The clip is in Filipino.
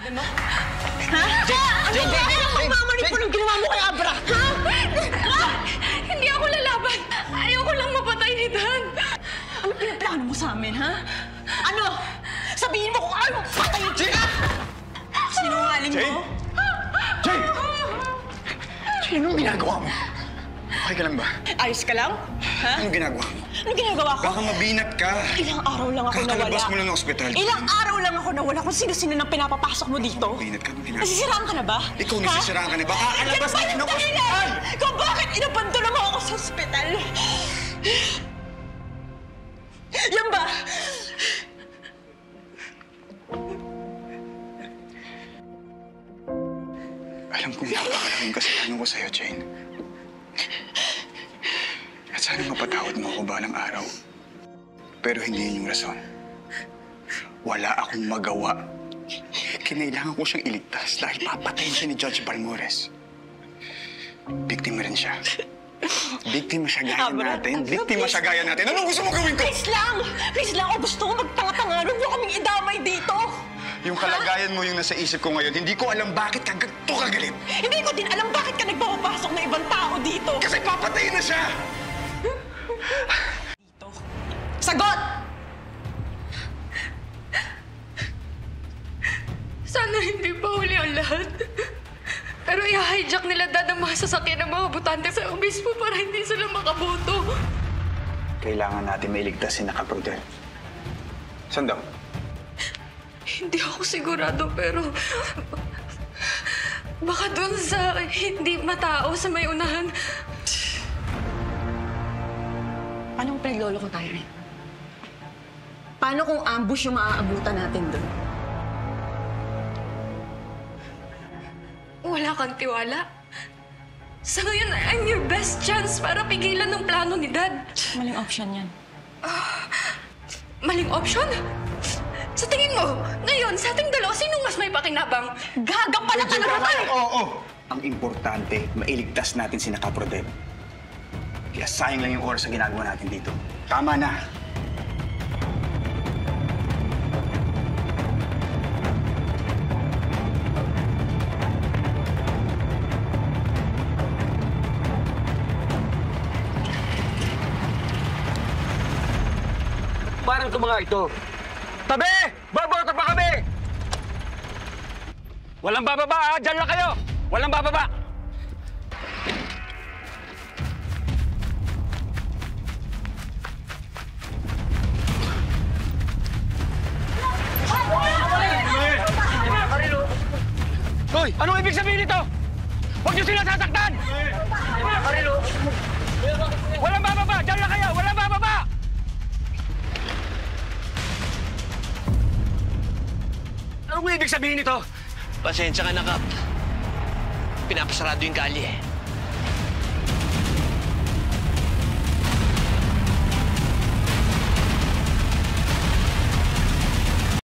Ano? Ha? Ano ba? Ano magmamanipul ang ginawa mo kay Abra? Ha? Hindi ako lalaban. Ayoko lang mapatay ni Dan. Ano pinaplano mo sa amin, ha? Ano? Sabihin mo kung ayaw mo patayin kita! Sinungaling mo? Jane! Jane, anong ginagawa mo? Okay ka lang ba? Ayos ka lang? Ha? Anong ginagawa mo? Anong ginagawa ko? Baka mabinat ka. Ilang araw lang ako nawala. Kakalabas mo lang ng ospital. Ilang araw lang ako nawala kung sino-sino nang pinapapasok mo dito. Mabinat ka, mabinat. Nasisiraan ka na ba? Ikaw nasisiraan ka na ba? Aalabas na ng ospital! Kung bakit inabandona mo ako sa ospital? Yan ba? Alam kong napakalaking kasalanan ko sa'yo, Jane. At sana mapatawad mo ako balang araw. Pero hindi yun yung rason. Wala akong magawa. Kinailangan ko siyang iligtas dahil papatayin siya ni Judge Balmores. Biktima rin siya. Biktima siya gaya natin. Biktima siya gaya natin. Anong gusto mo gawin ko? Please lang! Please lang! O gusto ko magtanga-tanga. Huwag niyo kaming idamay dito! Yung kalagayan mo yung nasa isip ko ngayon, hindi ko alam bakit ka ganito kagalit. Hindi ko din alam bakit ka nagpapapasok na ibang tao dito. Kasi papatayin na siya! Dito. Sagot! Sana hindi pa huli ang lahat. Pero i-hijack nila Dad ang mga sasakyan ng mga butante sa obispo para hindi sila makaboto. Kailangan natin mailigtas si Nakaprudel. Saan daw? Hindi ako sigurado pero... Baka doon sa hindi matao sa may unahan. Anong pinaglolo ko tayo rin? Paano kung ambush yung maaabutan natin doon? Wala kang tiwala. Sa ngayon, I'm your best chance para pigilan ng plano ni Dad. Maling option yan. Maling option? Sa tingin mo, ngayon, sa ating dalawa, sinong mas may pakinabang? Gagapala ka na naman! Oo! Ang importante, mailigtas natin si Nakaprudel. Kaya sayang lang yung oras sa ginagawa natin dito. Tama na! Parang ito mga ito. Tabi! Baboto pa kami! Walang bababa, ha? Diyan lang kayo! Walang bababa! Hoy! Anong ibig sabihin nito? Huwag niyo sila sasaktan! Walang bababa! Diyan lang kayo! Walang bababa! Anong ibig sabihin nito? Pasensya ka na, Kap. Pinapasarado yung kalye.